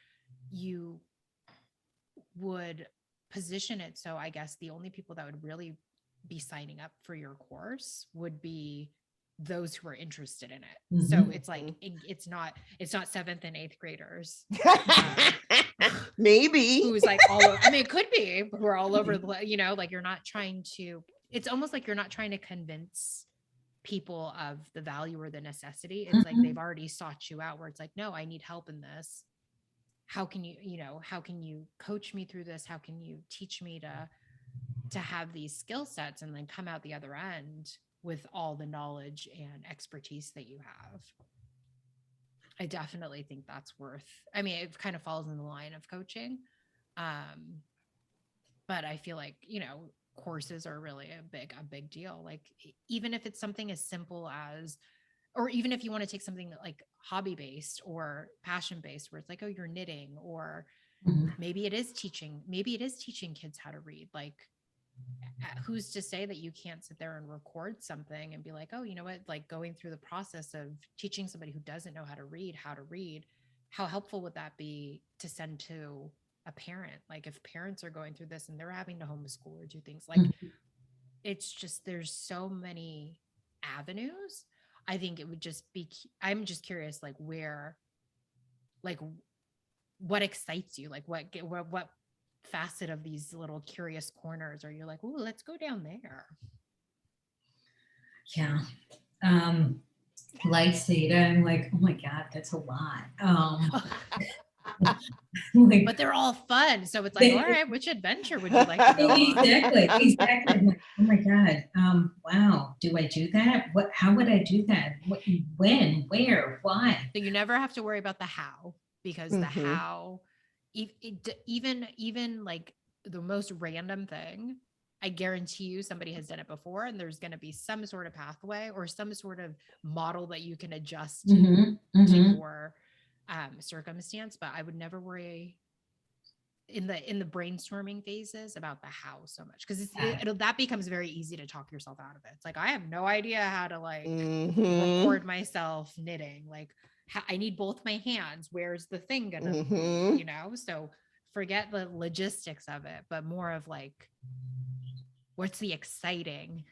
you would position it. So I guess the only people that would really be signing up for your course would be those who are interested in it. So it's like, it's not 7th and 8th graders. Maybe. Who's like all over, I mean, it could be who are all over the, like you're not trying to, it's almost like you're not trying to convince people of the value or the necessity. It's like they've already sought you out, where it's like, no, I need help in this. How can how can you coach me through this? How can you teach me to have these skill sets and then come out the other end with all the knowledge and expertise that you have? I definitely think that's worth, I mean, it kind of falls in the line of coaching. But I feel like, courses are really a big deal. Like, even if it's something as simple as, or even if you want to take something like hobby based or passion based, where it's like, oh, you're knitting, or maybe it is teaching kids how to read. Like, who's to say that you can't sit there and record something and be like, oh, you know what, like going through the process of teaching somebody who doesn't know how to read, how helpful would that be to send to a parent? Like, if parents are going through this and they're having to homeschool or do things, like, it's just, there's so many avenues. I think it would just be, I'm just curious, like, where, like, what excites you? Like, what facet of these little curious corners are you like, ooh, let's go down there? Yeah. Like Seda, I'm like, oh my God, that's a lot. Like, but they're all fun. So it's like, all right, which adventure would you like to go on? Exactly. I'm like, oh my God. Wow. Do I do that? How would I do that? When, where, why? So you never have to worry about the how, because the how, even like the most random thing, I guarantee you somebody has done it before, and there's going to be some sort of pathway or some sort of model that you can adjust to your circumstance. But I would never worry in the brainstorming phases about the how so much, because that becomes very easy to talk yourself out of it. It's like, I have no idea how to like record myself knitting. Like, I need both my hands. Where's the thing gonna, so forget the logistics of it, but more of like, what's the exciting?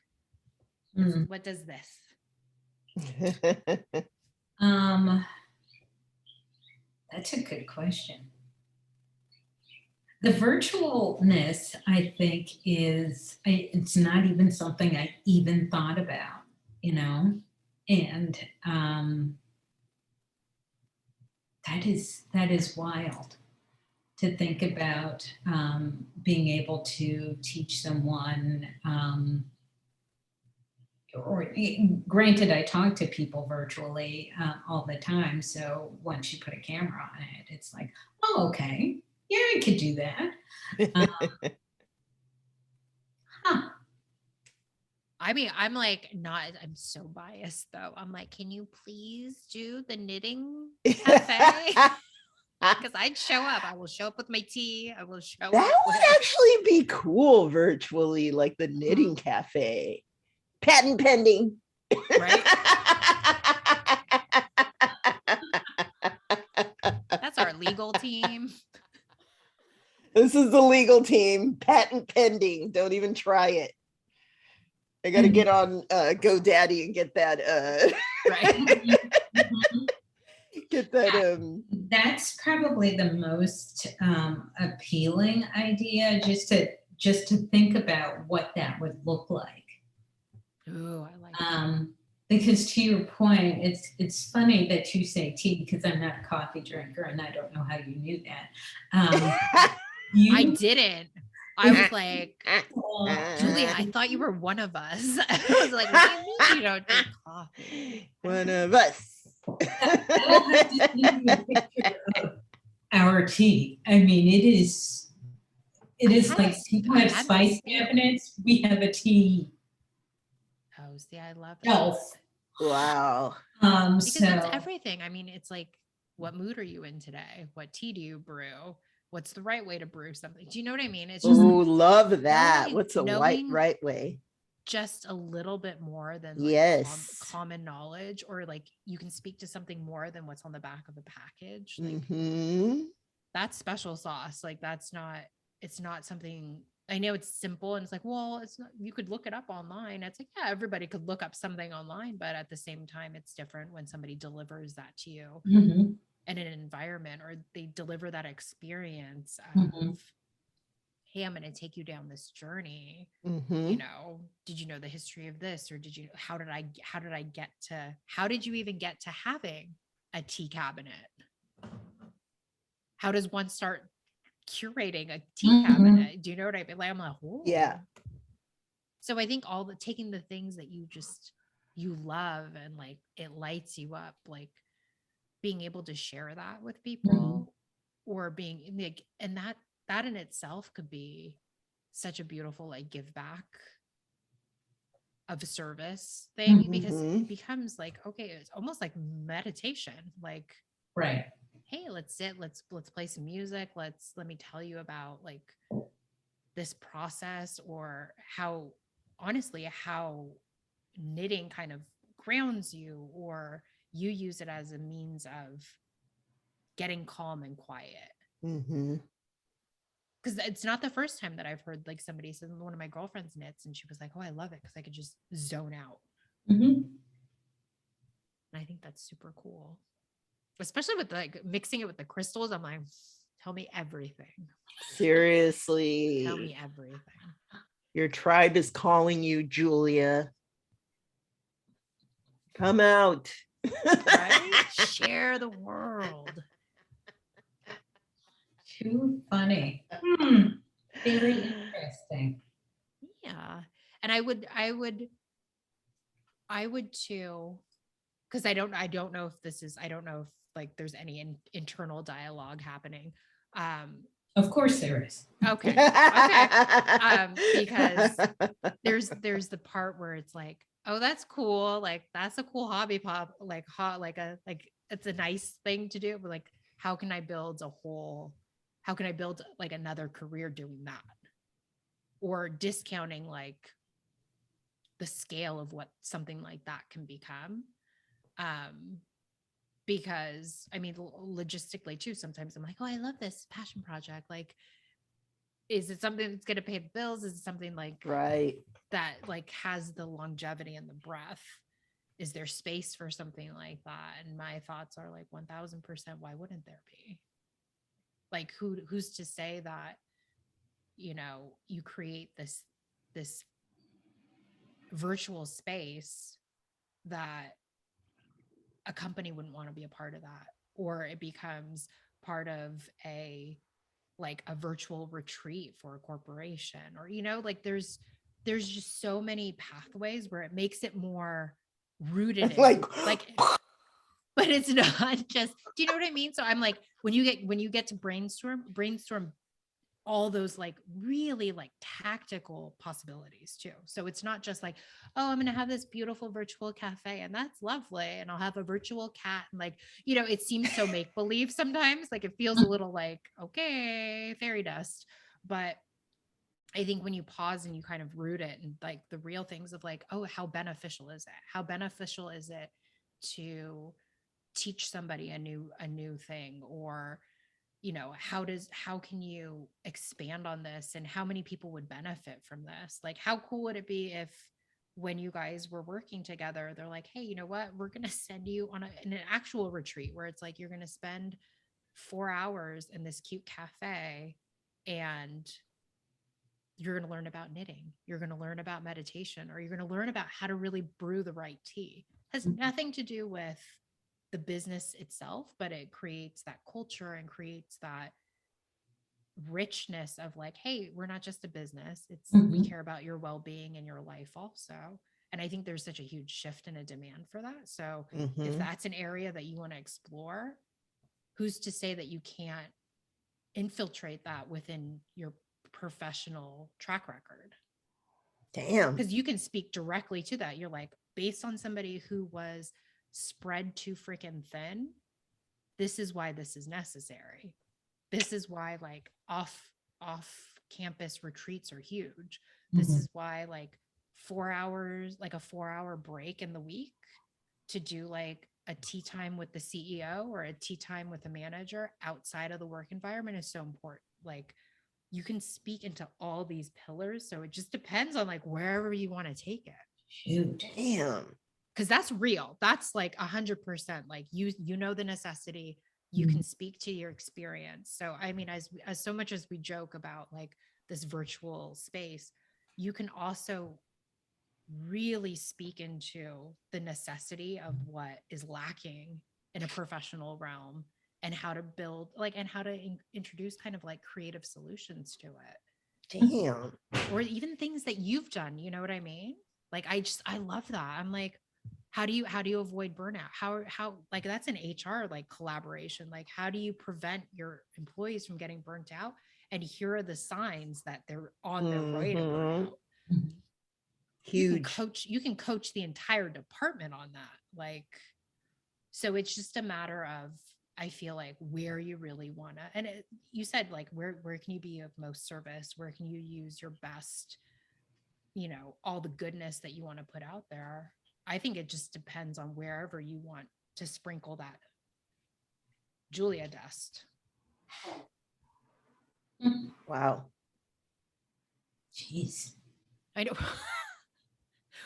What does this? That's a good question. The virtualness, I think, it's not even something I even thought about, and that is wild to think about, being able to teach someone, or granted, I talk to people virtually all the time. So once you put a camera on it, it's like, oh, okay, yeah, I could do that. Huh. I mean, I'm like I'm so biased though. I'm like, can you please do the knitting cafe? Because I'd show up. I will show up with my tea. I will show That up would with actually be cool virtually, like the knitting cafe. Patent pending. right. That's our legal team. This is the legal team. Patent pending. Don't even try it. I got to get on GoDaddy and get that. Right. Get that. That's probably the most appealing idea, just to think about what that would look like. Ooh, I like that. Because to your point, it's funny that you say tea, because I'm not a coffee drinker and I don't know how you knew that. I didn't. I was like, Julia, I thought you were one of us. I was like, what do you mean you don't drink coffee? One of us. I'll have to send you a picture of our tea. I mean, it is like people have spice cabinets. We have a tea. Oh, see, I love Shelf. Wow. Because So it's everything. I mean, it's like, what mood are you in today? What tea do you brew? What's the right way to brew something? Do you know what I mean? It's just love that. What's a right way? Just a little bit more than common knowledge, or like you can speak to something more than what's on the back of the package. Like that's special sauce. Like it's not something, I know it's simple and it's like, well, it's not, you could look it up online. It's like, yeah, everybody could look up something online, but at the same time, it's different when somebody delivers that to you in an environment, or they deliver that experience of, hey, I'm going to take you down this journey. You know, did you know the history of this? Or how did you even get to having a tea cabinet? How does one start curating a tea cabinet? Do you know what I mean? Like, I'm like, oh yeah. So I think taking the things that you love and like it lights you up, like being able to share that with people, or being like, and that in itself could be such a beautiful like give back of service thing, because it becomes like, okay, it's almost like meditation, like, right, hey, let's sit, let's play some music, let me tell you about like this process, or how knitting kind of grounds you, or you use it as a means of getting calm and quiet. Because it's not the first time that I've heard like somebody said, one of my girlfriends knits, and she was like, oh, I love it because I could just zone out. And I think that's super cool, especially with like mixing it with the crystals. I'm like, tell me everything. Seriously. Tell me everything. Your tribe is calling you, Julia. Come out. Right? Share the world. Too funny. Very interesting. Yeah. And I would too, because I don't know if like there's any internal dialogue happening. Of course there is. Okay. Because there's the part where it's like, oh, that's cool. Like that's a cool hobby pop, like it's a nice thing to do. But like, how can I build like another career doing that? Or discounting like the scale of what something like that can become. Because I mean, logistically too, sometimes I'm like, oh, I love this passion project. Like, is it something that's going to pay the bills? Is it something like that, like has the longevity and the breadth? Is there space for something like that? And my thoughts are like 1000%. Why wouldn't there be? Like, who's to say that, you know, you create this virtual space that a company wouldn't want to be a part of that, or it becomes part of like a virtual retreat for a corporation, or, like there's just so many pathways where it makes it more rooted in Like, but it's not just, do you know what I mean? So I'm like, when you get to brainstorm all those like really like tactical possibilities too. So it's not just like, oh, I'm going to have this beautiful virtual cafe and that's lovely, and I'll have a virtual cat, and like, it seems so make believe sometimes, like it feels a little like, okay, fairy dust. But I think when you pause and you kind of root it and like the real things of like, oh, how beneficial is it? How beneficial is it to teach somebody a new thing? Or, how can you expand on this, and how many people would benefit from this? Like, how cool would it be if when you guys were working together, they're like, hey, you know what? We're going to send you on an actual retreat where it's like, you're going to spend 4 hours in this cute cafe, and you're going to learn about knitting. You're going to learn about meditation, or you're going to learn about how to really brew the right tea. It has nothing to do with the business itself, but it creates that culture and creates that richness of like, hey, we're not just a business. We care about your well-being and your life also. And I think there's such a huge shift and a demand for that. So if that's an area that you want to explore, who's to say that you can't infiltrate that within your professional track record? damn. Because you can speak directly to that. You're like, based on somebody who was spread too freaking thin, this is why this is necessary. This is why like off campus retreats are huge. This is why like 4 hours, like a 4-hour break in the week to do like a tea time with the CEO or a tea time with a manager outside of the work environment is so important. Like, you can speak into all these pillars. So it just depends on like wherever you want to take it. Shoot. Damn. Because that's real. That's like 100%. Like you know the necessity. You can speak to your experience. So I mean, as so much as we joke about like this virtual space, you can also really speak into the necessity of what is lacking in a professional realm, and how to build like, and how to introduce kind of like creative solutions to it. Damn. Or even things that you've done, you know what I mean? Like, I love that. I'm like, how do you avoid burnout? How like, that's an HR like collaboration. Like, how do you prevent your employees from getting burnt out? And here are the signs that they're on their way to burnout. Huge. You can coach the entire department on that. Like, so it's just a matter of, I feel like, where you really want to, and you said like, where can you be of most service? Where can you use your best, all the goodness that you want to put out there? I think it just depends on wherever you want to sprinkle that Julia dust. Wow. Jeez. I know.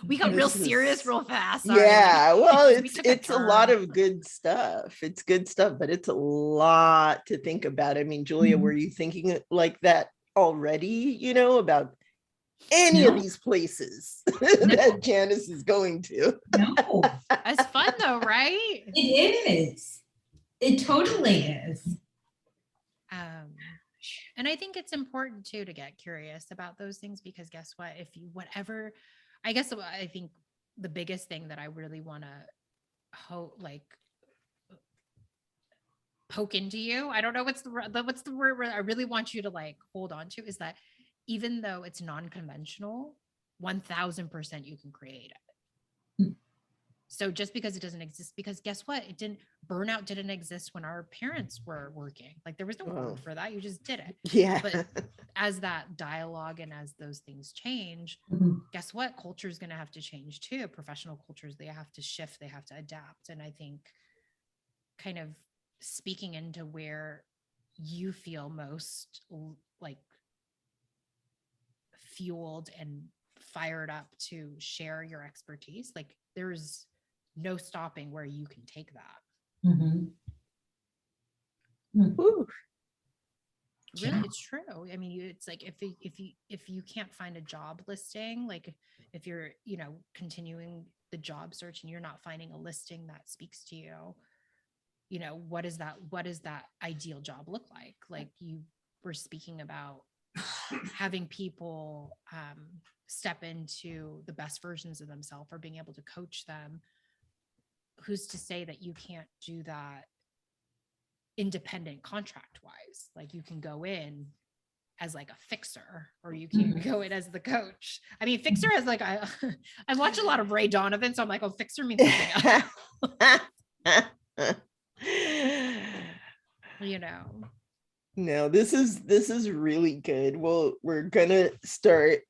We got real serious real fast. Sorry. Yeah, well, it's a lot turn. of good stuff. It's good stuff, but it's a lot to think about. I mean, Julia, were you thinking like that already, about any of these places that Janis is going to? No. It's fun though, right? It is. It totally is. And I think it's important too to get curious about those things, because guess what? If you I guess I think the biggest thing that I really want to poke into you, I don't know what's the word I really want you to like hold on to, is that even though it's non-conventional, 1000% you can create it. So just because it doesn't exist, because guess what? Burnout didn't exist when our parents were working. Like, there was no word for that. You just did it. Yeah. But as that dialogue and as those things change, guess what? Culture is going to have to change too. Professional cultures, they have to shift, they have to adapt. And I think kind of speaking into where you feel most like fueled and fired up to share your expertise, like there's no stopping where you can take that. Really, it's true. I mean, it's like, if you can't find a job listing, like if you're continuing the job search and you're not finding a listing that speaks to you, you know, what does that ideal job look like? Like you were speaking about having people step into the best versions of themselves or being able to coach them. Who's to say that you can't do that independent contract wise? Like you can go in as like a fixer, or you can go in as the coach. I mean, fixer is like, I watch a lot of Ray Donovan, so I'm like, oh, fixer means you know. No, this is really good. Well, we're gonna start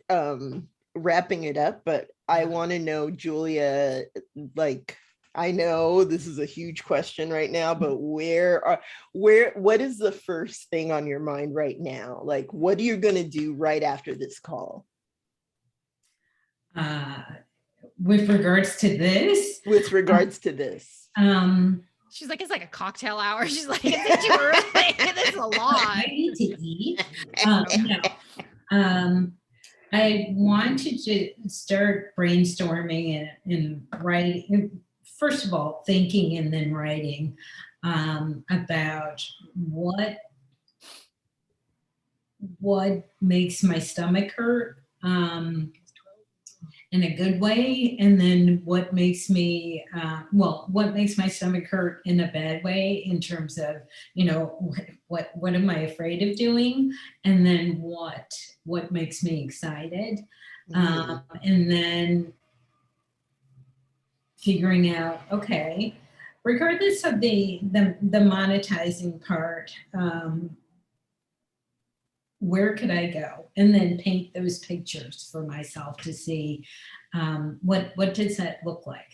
wrapping it up, but I want to know, Julia, like, I know this is a huge question right now, but what is the first thing on your mind right now? Like, what are you gonna do right after this call? With regards to this? With regards to this. She's like, it's like a cocktail hour. She's like, is it too early? This is a lot. I need to eat. No. I want to start brainstorming and writing. First of all, thinking and then writing about what makes my stomach hurt in a good way, and then what makes me what makes my stomach hurt in a bad way, in terms of, you know, what am I afraid of doing, and then what makes me excited, and then figuring out, okay, regardless of the monetizing part, where could I go? And then paint those pictures for myself to see what does that look like.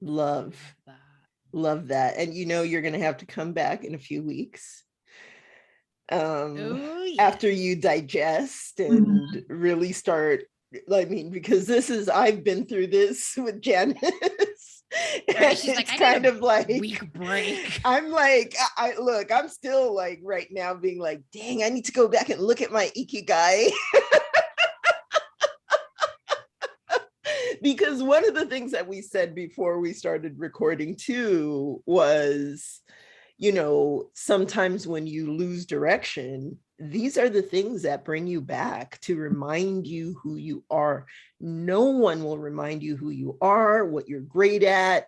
Love that. And you know, you're going to have to come back in a few weeks after you digest and really start. I mean, because I've been through this with Janis. Right? She's like, it's kind of like week break. I'm like, I'm still like right now being like, dang, I need to go back and look at my Ikigai. Because one of the things that we said before we started recording too was, you know, sometimes when you lose direction, these are the things that bring you back to remind you who you are. No one will remind you who you are, what you're great at,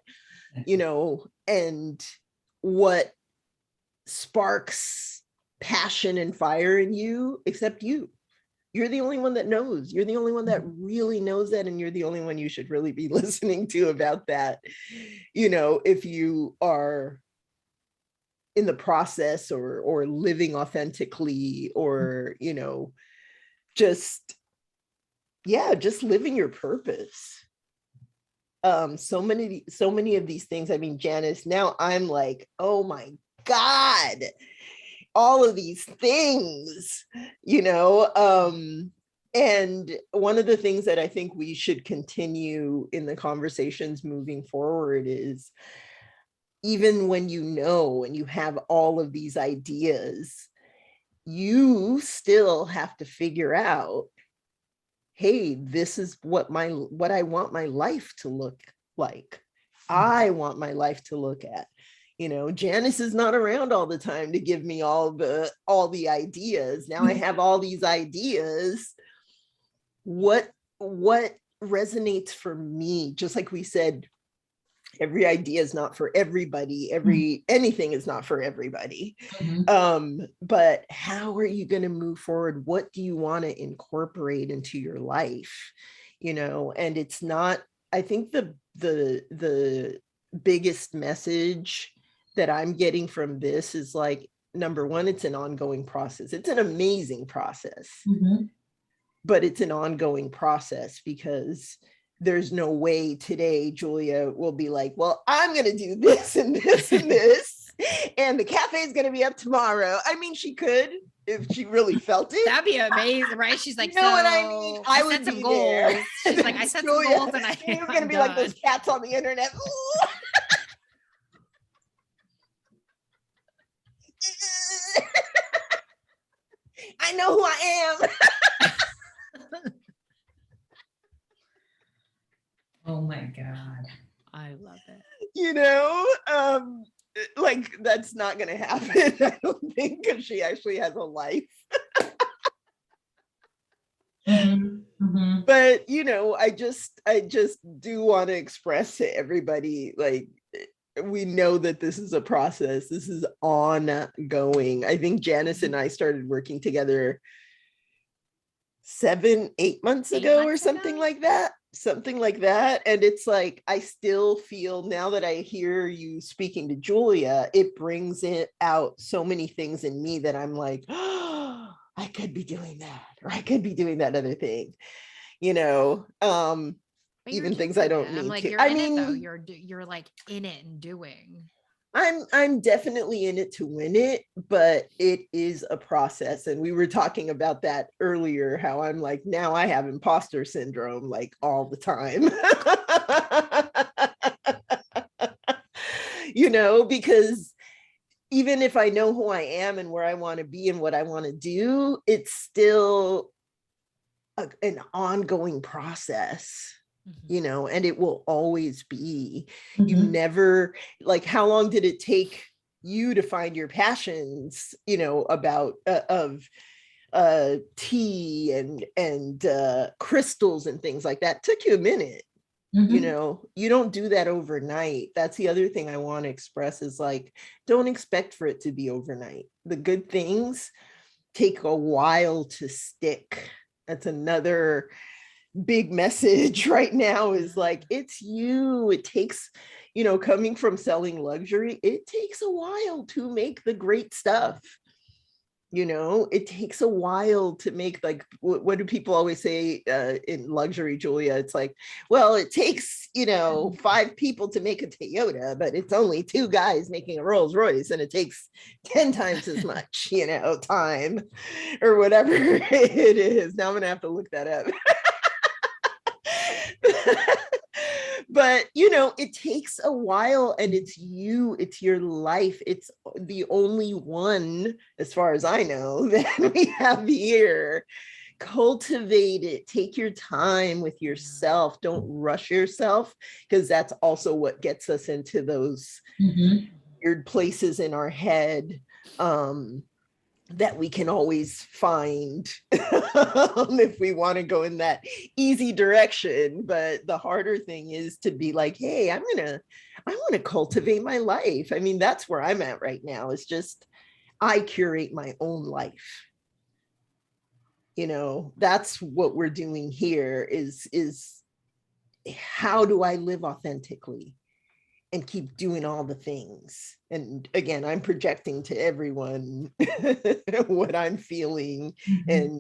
you know, and what sparks passion and fire in you, except you. You're the only one that knows. You're the only one that really knows that. And you're the only one you should really be listening to about that. You know, if you are in the process or living authentically, or, you know, just living your purpose. So many of these things. I mean, Janis, now I'm like, oh my God, all of these things, you know, and one of the things that I think we should continue in the conversations moving forward is, even when you know and you have all of these ideas, you still have to figure out, hey, this is what I want my life to look like. I want my life to look at. You know, Janis is not around all the time to give me all the ideas. Now I have all these ideas. What resonates for me? Just like we said, every idea is not for everybody. Anything is not for everybody. But how are you going to move forward? What do you want to incorporate into your life? You know, and it's not, I think the biggest message that I'm getting from this is like, number one, it's an ongoing process. It's an amazing process, but it's an ongoing process, because there's no way today Julia will be like, well, I'm going to do this and this and this, and the cafe is going to be up tomorrow. I mean, she could, if she really felt it. That'd be amazing, right? She's like, you know what I mean? I would set some be goals. there. She's like, I set some goals, and it's going to be like those cats on the internet. I know who I am. Oh my God. I love it. You know, like that's not going to happen. I don't think, because she actually has a life. But, you know, I just do want to express to everybody, like, we know that this is a process. This is ongoing. I think Janis and I started working together 7-8 months ago or something like that. And it's like, I still feel, now that I hear you speaking to Julia, it brings it out so many things in me that I'm like, oh, I could be doing that, or I could be doing that other thing, you know. Even things I don't need to. I mean, though, you're like in it and doing. I'm definitely in it to win it, but it is a process. And we were talking about that earlier, how I'm like, now I have imposter syndrome like all the time. You know, because even if I know who I am and where I want to be and what I want to do, it's still an ongoing process. You know, and it will always be. You never, like, how long did it take you to find your passions, you know, about of tea and crystals and things like that? It took you a minute. You know, you don't do that overnight. That's the other thing I want to express, is like, don't expect for it to be overnight. The good things take a while to stick. That's another big message right now, is like, it's you. It takes, you know, coming from selling luxury, it takes a while to make the great stuff. You know, it takes a while to make, like, what do people always say in luxury, Julia? It's like, well, it takes, you know, 5 people to make a Toyota, but it's only 2 guys making a Rolls Royce, and it takes 10 times as much, you know, time or whatever it is. Now I'm gonna have to look that up. But, you know, it takes a while, and it's you, it's your life. It's the only one, as far as I know, that we have here. Cultivate it. Take your time with yourself. Don't rush yourself, because that's also what gets us into those weird places in our head. That we can always find if we want to go in that easy direction. But the harder thing is to be like, hey, I want to cultivate my life. I mean, that's where I'm at right now. It's just, I curate my own life. You know, that's what we're doing here, is how do I live authentically and keep doing all the things? And again, I'm projecting to everyone what I'm feeling and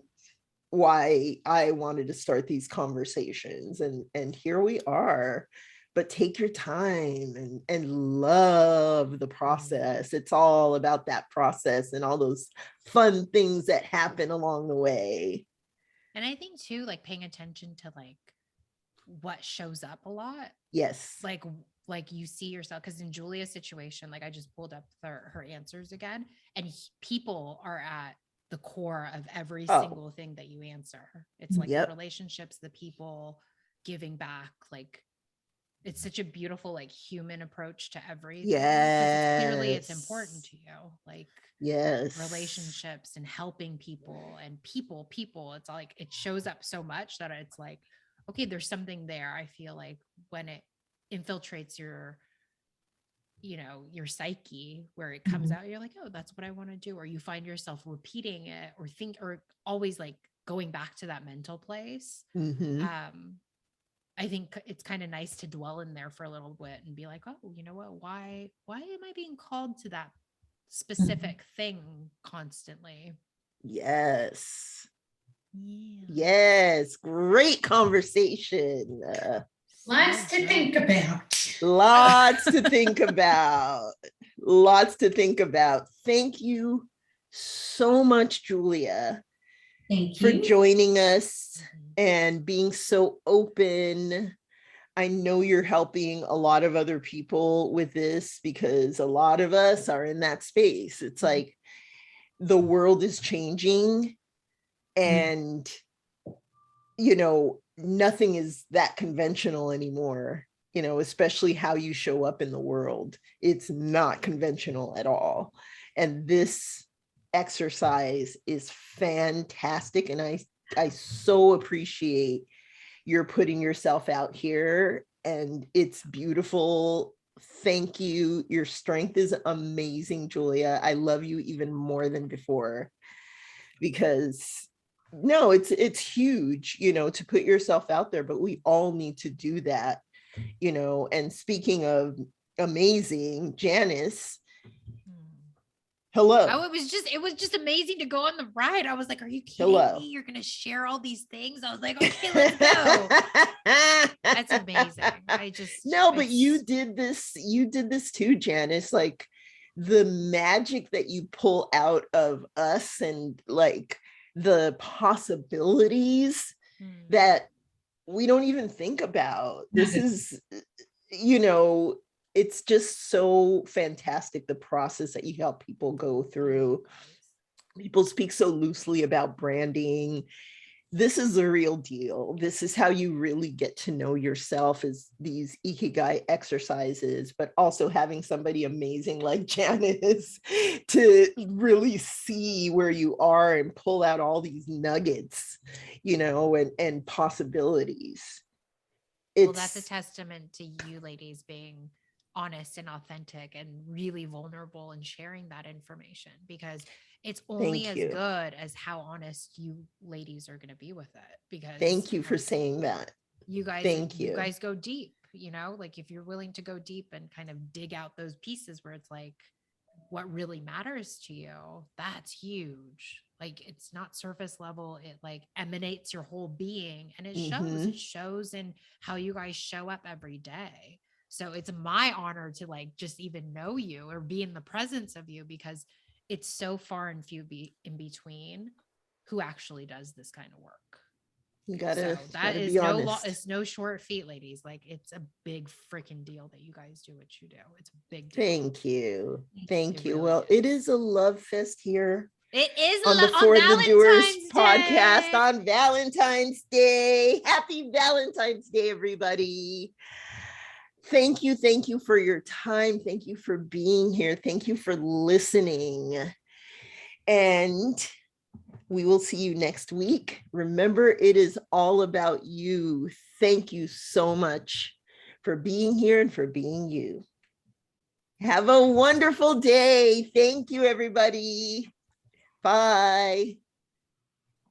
why I wanted to start these conversations. And here we are. But take your time and love the process. It's all about that process and all those fun things that happen along the way. And I think too, like, paying attention to like what shows up a lot. Yes. Like you see yourself, because in Julia's situation, like, I just pulled up her answers again, and people are at the core of every single thing that you answer. It's like the relationships, the people, giving back. Like, it's such a beautiful, like, human approach to everything. Yes. Clearly it's important to you. Like, yes, relationships and helping people and people. It's like, it shows up so much that it's like, okay, there's something there. I feel like when it infiltrates your, you know, your psyche, where it comes out, you're like, oh, that's what I want to do. Or you find yourself repeating it, or always like going back to that mental place. I think it's kind of nice to dwell in there for a little bit and be like, oh, you know what, why am I being called to that specific thing constantly? Yes. Yes, great conversation. Lots to think about. Lots to think about. Lots to think about. Thank you so much, Julia. Thank you for joining us and being so open. I know you're helping a lot of other people with this, because a lot of us are in that space. It's like the world is changing, and you know, nothing is that conventional anymore. you know, especially how you show up in the world. It's not conventional at all. And this exercise is fantastic. And I so appreciate you're putting yourself out here, and it's beautiful. Thank you. Your strength is amazing, Julia. I love you even more than before, because no, it's huge, you know, to put yourself out there, but we all need to do that, you know. And speaking of amazing, Janis, hello. Oh, it was just amazing to go on the ride. I was like, are you kidding Hello. me? You're going to share all these things. I was like, okay, let's go. That's amazing. No, but you did this too, Janis. Like the magic that you pull out of us, and like the possibilities that we don't even think about. This is, you know, it's just so fantastic, the process that you help people go through. People speak so loosely about branding. This is the real deal. This is how you really get to know yourself, is these Ikigai exercises, but also having somebody amazing like Janis to really see where you are and pull out all these nuggets, you know, and possibilities. Well, that's a testament to you ladies being honest and authentic and really vulnerable and sharing that information, because it's only as good as how honest you ladies are going to be with it. Because thank you for saying that. You guys go deep, you know, like if you're willing to go deep and kind of dig out those pieces where it's like, what really matters to you, that's huge. Like it's not surface level, it like emanates your whole being, and it shows in how you guys show up every day. So it's my honor to like just even know you or be in the presence of you, because it's so far and few in between who actually does this kind of work. You gotta, so that is it's no short feat, ladies. Like it's a big freaking deal that you guys do what you do. It's a big deal. Thank you. Thank you. Really well, it is a love fest here. It is on the For the Doers podcast on Valentine's Day. Happy Valentine's Day, everybody. Thank you for your time. Thank you for being here. Thank you for listening. And we will see you next week. Remember, it is all about you. Thank you so much for being here and for being you. Have a wonderful day. Thank you, everybody. Bye.